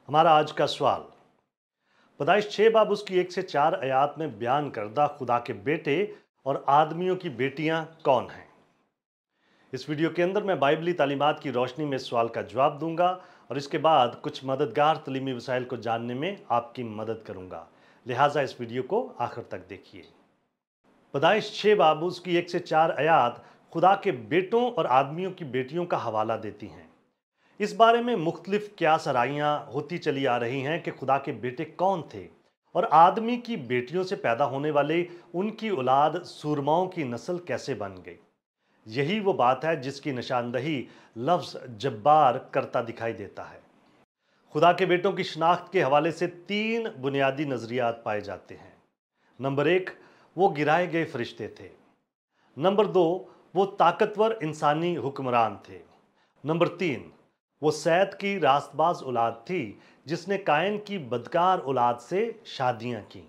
हमारा आज का सवाल, पैदाइश 6 बाब उसकी 1 से 4 आयात में बयान करदा खुदा के बेटे और आदमियों की बेटियां कौन हैं। इस वीडियो के अंदर मैं बाइबली तालीमात की रोशनी में इस सवाल का जवाब दूंगा और इसके बाद कुछ मददगार तलीमी वसाइल को जानने में आपकी मदद करूंगा, लिहाजा इस वीडियो को आखिर तक देखिए। पैदाइश 6 बाब उसकी 1 से 4 आयात खुदा के बेटों और आदमियों की बेटियों का हवाला देती हैं। इस बारे में मुख्तलिफ क्या सराइयाँ होती चली आ रही हैं कि खुदा के बेटे कौन थे और आदमी की बेटियों से पैदा होने वाले उनकी औलाद सूरमाओं की नस्ल कैसे बन गई। यही वो बात है जिसकी निशानदही लफ्ज़ जब्बार करता दिखाई देता है। खुदा के बेटों की शनाख्त के हवाले से 3 बुनियादी नज़रियात पाए जाते हैं। नंबर 1, वो गिराए गए फरिश्ते थे। नंबर 2, वो ताकतवर इंसानी हुक्मरान थे। नंबर 3, वो सैद की रास्तबाज औलाद थी जिसने कायन की बदकार औलाद से शादियां की।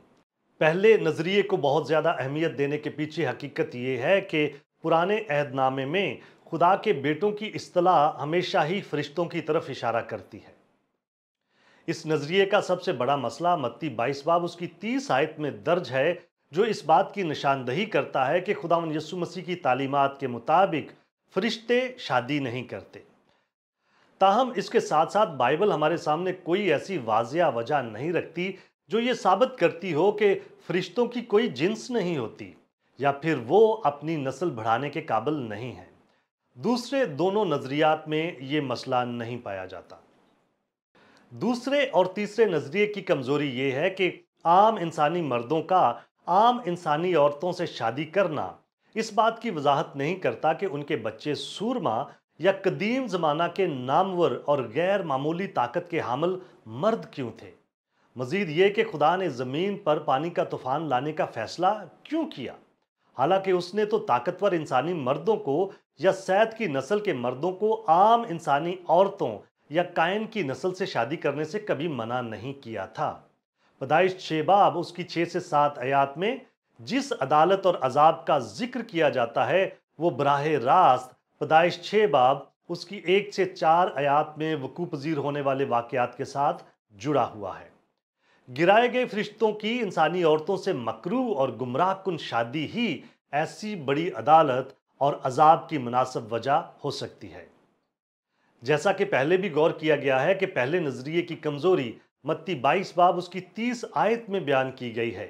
पहले नज़रिए को बहुत ज़्यादा अहमियत देने के पीछे हकीकत ये है कि पुराने अहदनामे में खुदा के बेटों की इस्तिलाह हमेशा ही फरिश्तों की तरफ इशारा करती है। इस नज़रिए का सबसे बड़ा मसला मत्ती 22 बाब उसकी 30 आयत में दर्ज है, जो इस बात की निशानदही करता है कि खुदावंद यीशु मसीह की तालीमात के मुताबिक फरिश्ते शादी नहीं करते। ताहम इसके साथ साथ बाइबल हमारे सामने कोई ऐसी वाजिया वजह नहीं रखती जो ये साबित करती हो कि फरिश्तों की कोई जिन्स नहीं होती या फिर वो अपनी नस्ल बढ़ाने के काबिल नहीं है। दूसरे दोनों नज़रियात में ये मसला नहीं पाया जाता। दूसरे और तीसरे नज़रिए की कमज़ोरी ये है कि आम इंसानी मर्दों का आम इंसानी औरतों से शादी करना इस बात की वजाहत नहीं करता कि उनके बच्चे सूरमा या कदीम ज़माना के नामवर और गैर मामूली ताकत के हामिल मर्द क्यों थे। मज़ीद ये कि खुदा ने ज़मीन पर पानी का तूफ़ान लाने का फ़ैसला क्यों किया, हालांकि उसने तो ताकतवर इंसानी मर्दों को या सैद की नस्ल के मर्दों को आम इंसानी औरतों या कायन की नस्ल से शादी करने से कभी मना नहीं किया था। पैदाइश 6 बाब उसकी 6 से 7 आयात में जिस अदालत और अजाब का जिक्र किया जाता है वो बराह रास्त पैदाइश 6 बाब उसकी 1 से 4 आयात में वकू पजीर होने वाले वाकयात के साथ जुड़ा हुआ है। गिराए गए फरिश्तों की इंसानी औरतों से मकरू और गुमराह कुन शादी ही ऐसी बड़ी अदालत और अजाब की मुनासिब वजह हो सकती है। जैसा कि पहले भी गौर किया गया है कि पहले नजरिए की कमजोरी मत्ती 22 बाब उसकी 30 आयत में बयान की गई है।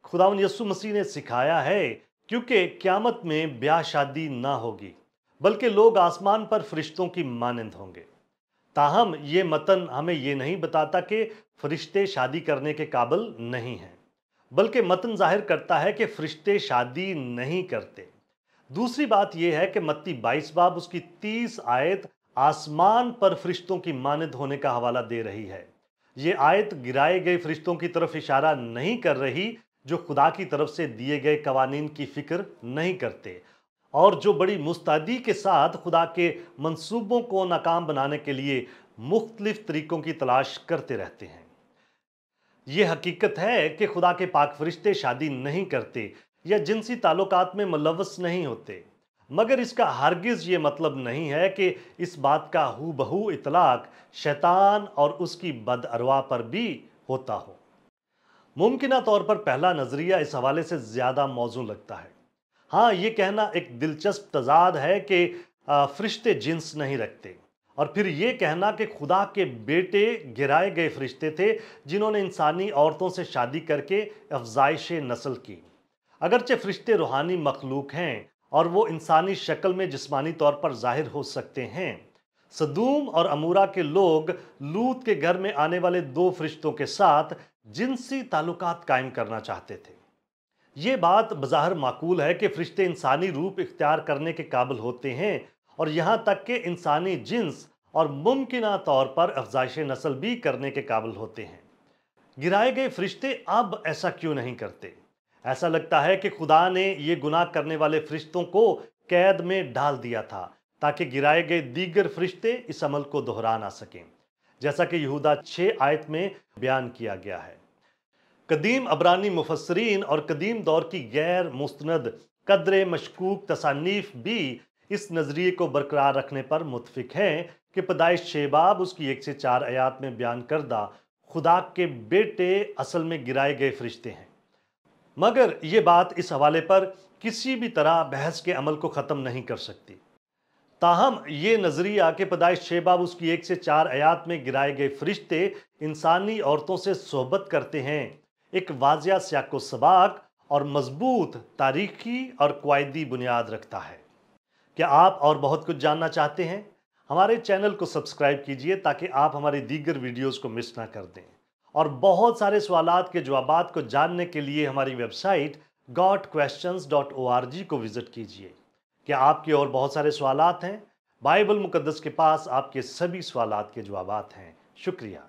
खुदावंद यीशु मसीह ने सिखाया है क्योंकि क़यामत में ब्याह शादी ना होगी बल्कि लोग आसमान पर फरिश्तों की मानंद होंगे। ताहम ये मतन हमें ये नहीं बताता कि फरिश्ते शादी करने के काबिल नहीं हैं, बल्कि मतन जाहिर करता है कि फरिश्ते शादी नहीं करते। दूसरी बात यह है कि मत्ती 22 बाब उसकी 30 आयत आसमान पर फरिश्तों की मानंद होने का हवाला दे रही है। ये आयत गिराए गए फरिश्तों की तरफ इशारा नहीं कर रही जो खुदा की तरफ से दिए गए कवानीन की फिक्र नहीं करते और जो बड़ी मुस्तैदी के साथ खुदा के मंसूबों को नाकाम बनाने के लिए मुख्तलिफ तरीकों की तलाश करते रहते हैं। ये हकीकत है कि खुदा के पाक फरिश्ते शादी नहीं करते या जिनसी ताल्लुकात में मुलव्वस नहीं होते, मगर इसका हरगिज़ ये मतलब नहीं है कि इस बात का हू बहू इतलाक शैतान और उसकी बद अरवा पर भी होता हो। मुमकिना तौर पर पहला नज़रिया इस हवाले से ज़्यादा मौजू लगता है। हाँ, ये कहना एक दिलचस्प तजाद है कि फरिश्ते जिन्स नहीं रखते और फिर ये कहना कि खुदा के बेटे गिराए गए फरिश्ते थे जिन्होंने इंसानी औरतों से शादी करके अफजाइश नस्ल की। अगरचे फरिश्ते रूहानी मखलूक हैं और वो इंसानी शक्ल में जिस्मानी तौर पर जाहिर हो सकते हैं। सदूम और अमूरा के लोग लूत के घर में आने वाले 2 फरिश्तों के साथ जिनसी ताल्लुकात कायम करना चाहते थे। ये बात बज़ाहिर माकूल है कि फरिश्ते इंसानी रूप इख्तियार करने के काबिल होते हैं और यहाँ तक कि इंसानी जिन्स और मुमकिना तौर पर अफजाइश नस्ल भी करने के काबिल होते हैं। गिराए गए फरिश्ते अब ऐसा क्यों नहीं करते? ऐसा लगता है कि खुदा ने ये गुनाह करने वाले फरिश्तों को कैद में डाल दिया था ताकि गिराए गए दीगर फरिश्ते इस अमल को दोहरा ना सकें, जैसा कि यहूदा 6 आयत में बयान किया गया है। कदीम अबरानी मुफस्सरीन और कदीम दौर की गैर मुस्तनद कदरे मशकूक तसानीफ भी इस नजरिए को बरकरार रखने पर मुत्फिक हैं कि पैदाइश 6 बाब उसकी 1 से 4 आयात में बयान करदा खुदा के बेटे असल में गिराए गए फरिश्ते हैं। मगर ये बात इस हवाले पर किसी भी तरह बहस के अमल को ख़त्म नहीं कर सकती। ताहम ये नज़रिया कि पैदाइश 6 बाब उसकी 1 से 4 आयात में गिराए गए फरिश्ते इंसानी औरतों से सोहबत करते हैं, एक वाज़िया सियाक़ो सबाक और मजबूत तारीखी और क़वायदी बुनियाद रखता है। क्या आप और बहुत कुछ जानना चाहते हैं? हमारे चैनल को सब्सक्राइब कीजिए ताकि आप हमारी दीगर वीडियोस को मिस ना कर दें। और बहुत सारे सवालात के जवाबात को जानने के लिए हमारी वेबसाइट godquestions.org को विज़िट कीजिए। क्या आपके और बहुत सारे सवालात हैं? बाइबल मुकद्दस के पास आपके सभी सवालात के जवाबात हैं। शुक्रिया।